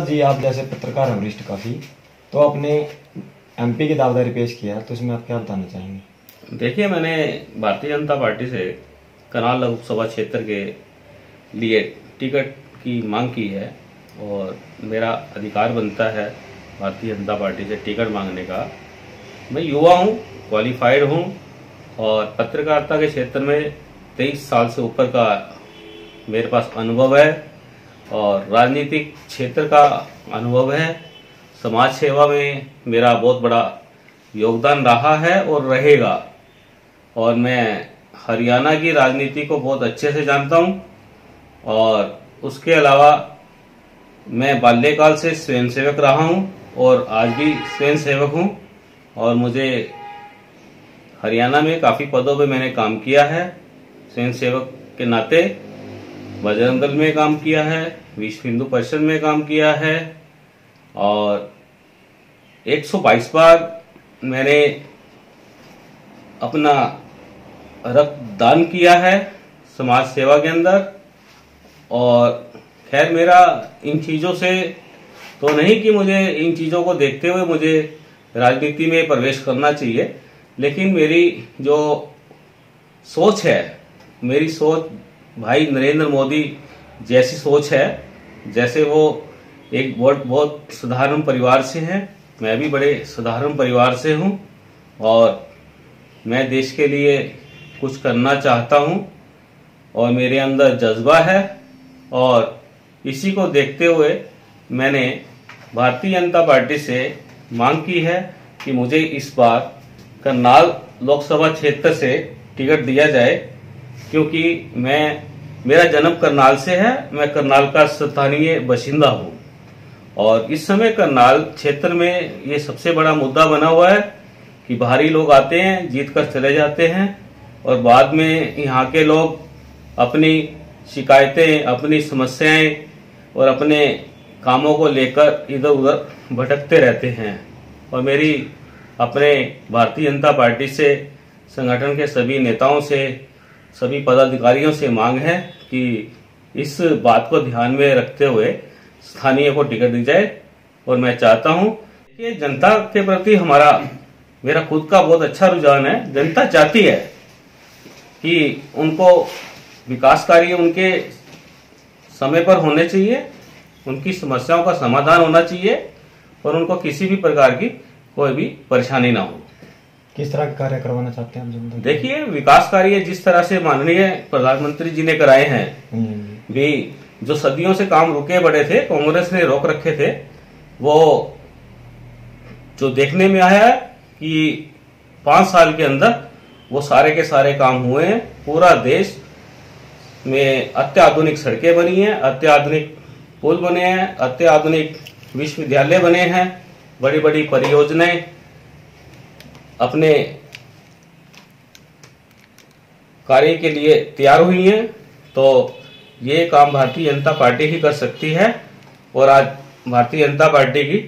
जी, आप जैसे पत्रकार हैं वरिष्ठ काफी, तो आपने एमपी की दावेदारी पेश किया, तो इसमें आप क्या बताना चाहेंगे? देखिए, मैंने भारतीय जनता पार्टी से करनाल लोकसभा क्षेत्र के लिए टिकट की मांग की है और मेरा अधिकार बनता है भारतीय जनता पार्टी से टिकट मांगने का। मैं युवा हूँ, क्वालिफाइड हूँ और पत्रकारिता के क्षेत्र में 23 साल से ऊपर का मेरे पास अनुभव है और राजनीतिक क्षेत्र का अनुभव है। समाज सेवा में मेरा बहुत बड़ा योगदान रहा है और रहेगा और मैं हरियाणा की राजनीति को बहुत अच्छे से जानता हूं और उसके अलावा मैं बाल्यकाल से स्वयंसेवक रहा हूं और आज भी स्वयंसेवक हूं और मुझे हरियाणा में काफ़ी पदों पे मैंने काम किया है। स्वयंसेवक के नाते बजरंग दल में काम किया है, विश्व हिंदू परिषद में काम किया है और 122 बार मैंने अपना रक्तदान किया है समाज सेवा के अंदर। और खैर, मेरा इन चीज़ों से तो नहीं कि मुझे इन चीज़ों को देखते हुए मुझे राजनीति में प्रवेश करना चाहिए, लेकिन मेरी जो सोच है, मेरी सोच भाई नरेंद्र मोदी जैसी सोच है। जैसे वो एक बहुत साधारण परिवार से हैं, मैं भी बड़े साधारण परिवार से हूं और मैं देश के लिए कुछ करना चाहता हूं और मेरे अंदर जज्बा है और इसी को देखते हुए मैंने भारतीय जनता पार्टी से मांग की है कि मुझे इस बार करनाल लोकसभा क्षेत्र से टिकट दिया जाए, क्योंकि मेरा जन्म करनाल से है, मैं करनाल का स्थानीय बाशिंदा हूँ और इस समय करनाल क्षेत्र में ये सबसे बड़ा मुद्दा बना हुआ है कि बाहरी लोग आते हैं, जीत कर चले जाते हैं और बाद में यहाँ के लोग अपनी शिकायतें, अपनी समस्याएं और अपने कामों को लेकर इधर उधर भटकते रहते हैं। और मेरी अपने भारतीय जनता पार्टी से, संगठन के सभी नेताओं से, सभी पदाधिकारियों से मांग है कि इस बात को ध्यान में रखते हुए स्थानीय को टिकट दी जाए। और मैं चाहता हूं कि जनता के प्रति मेरा खुद का बहुत अच्छा रुझान है। जनता चाहती है कि उनको विकास कार्य उनके समय पर होने चाहिए, उनकी समस्याओं का समाधान होना चाहिए और उनको किसी भी प्रकार की कोई भी परेशानी ना हो। किस तरह के कार्य करवाना चाहते हैं आप जनता? देखिए, विकास कार्य जिस तरह से माननीय प्रधानमंत्री जी ने कराए हैं, भी जो सदियों से काम रुके पड़े थे, कांग्रेस ने रोक रखे थे, वो जो देखने में आया है कि 5 साल के अंदर वो सारे के सारे काम हुए हैं। पूरा देश में अत्याधुनिक सड़कें बनी हैं, अत्याधुनिक पुल बने हैं, अत्याधुनिक विश्वविद्यालय बने हैं, बड़ी बड़ी परियोजनाएं अपने कार्य के लिए तैयार हुई हैं। तो ये काम भारतीय जनता पार्टी ही कर सकती है और आज भारतीय जनता पार्टी की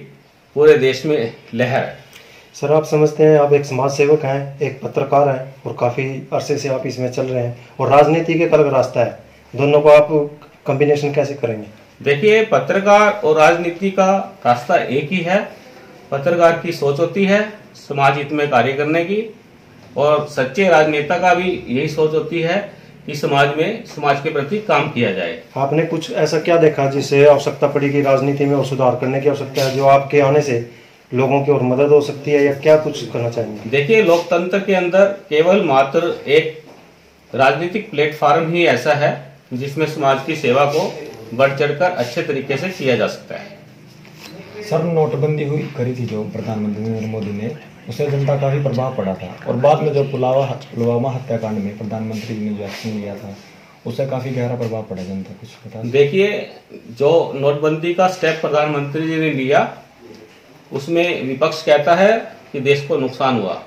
पूरे देश में लहर है। सर, आप समझते हैं, आप एक समाज सेवक हैं, एक पत्रकार हैं और काफ़ी अरसे से आप इसमें चल रहे हैं और राजनीति के अलग रास्ता है, दोनों को आप कॉम्बिनेशन कैसे करेंगे? देखिए, पत्रकार और राजनीति का रास्ता एक ही है। पत्रकार की सोच होती है समाज हित में कार्य करने की और सच्चे राजनेता का भी यही सोच होती है कि समाज के प्रति काम किया जाए। आपने कुछ ऐसा क्या देखा जिससे आवश्यकता पड़ी कि राजनीति में और सुधार करने की आवश्यकता है, जो आपके आने से लोगों की और मदद हो सकती है, या क्या कुछ करना चाहेंगे? देखिए, लोकतंत्र के अंदर केवल मात्र एक राजनीतिक प्लेटफॉर्म ही ऐसा है जिसमें समाज की सेवा को बढ़ चढ़कर अच्छे तरीके से किया जा सकता है। सर, नोटबंदी करी थी जो प्रधानमंत्री नरेंद्र मोदी ने, उससे जनता का भी प्रभाव पड़ा था और बाद में जो पुलवामा हत्याकांड में प्रधानमंत्री जी ने जो एक्शन लिया था, उससे काफी गहरा प्रभाव पड़ा जनता। कुछ बता। देखिए, जो नोटबंदी का स्टेप प्रधानमंत्री जी ने लिया, उसमें विपक्ष कहता है कि देश को नुकसान हुआ,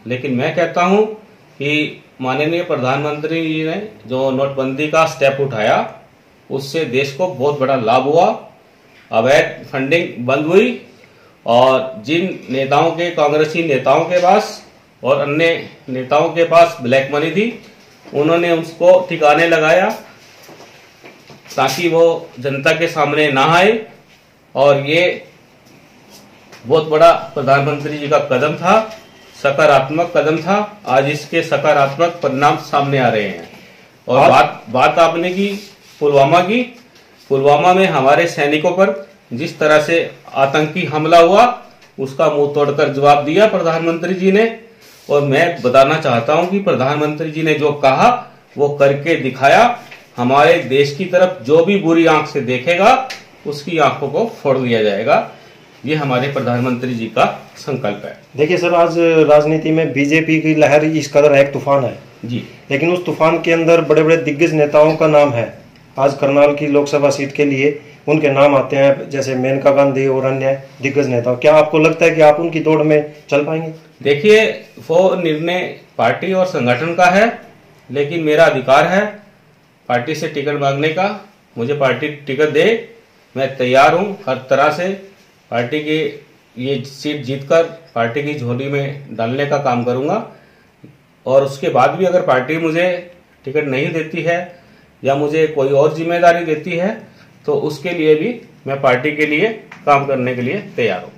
लेकिन मैं कहता हूं कि माननीय प्रधानमंत्री जी ने जो नोटबंदी का स्टेप उठाया, उससे देश को बहुत बड़ा लाभ हुआ। अवैध फंडिंग बंद हुई और जिन नेताओं के, कांग्रेसी नेताओं के पास और अन्य नेताओं के पास ब्लैक मनी थी, उन्होंने उसको ठिकाने लगाया ताकि वो जनता के सामने ना आए और ये बहुत बड़ा प्रधानमंत्री जी का कदम था, सकारात्मक कदम था। आज इसके सकारात्मक परिणाम सामने आ रहे हैं। और बात आपने की पुलवामा की। पुलवामा में हमारे सैनिकों पर जिस तरह से आतंकी हमला हुआ, उसका मुंह तोड़कर जवाब दिया प्रधानमंत्री जी ने। और मैं बताना चाहता हूं कि प्रधानमंत्री जी ने जो कहा वो करके दिखाया। हमारे देश की तरफ जो भी बुरी आंख से देखेगा उसकी आंखों को फोड़ दिया जाएगा। ये हमारे प्रधानमंत्री जी का संकल्प है। देखिए सर, आज राजनीति में बीजेपी की लहर इस कदर है, एक तूफान है जी, लेकिन उस तूफान के अंदर बड़े बड़े दिग्गज नेताओं का नाम है। आज करनाल की लोकसभा सीट के लिए उनके नाम आते हैं, जैसे मेनका गांधी और अन्य दिग्गज नेता। क्या आपको लगता है कि आप उनकी दौड़ में चल पाएंगे? देखिए, वो निर्णय पार्टी और संगठन का है, लेकिन मेरा अधिकार है पार्टी से टिकट मांगने का। मुझे पार्टी टिकट दे, मैं तैयार हूं हर तरह से पार्टी की ये सीट जीतकर पार्टी की झोली में डालने का काम करूंगा। और उसके बाद भी अगर पार्टी मुझे टिकट नहीं देती है या मुझे कोई और जिम्मेदारी देती है तो उसके लिए भी मैं पार्टी के लिए काम करने के लिए तैयार हूं।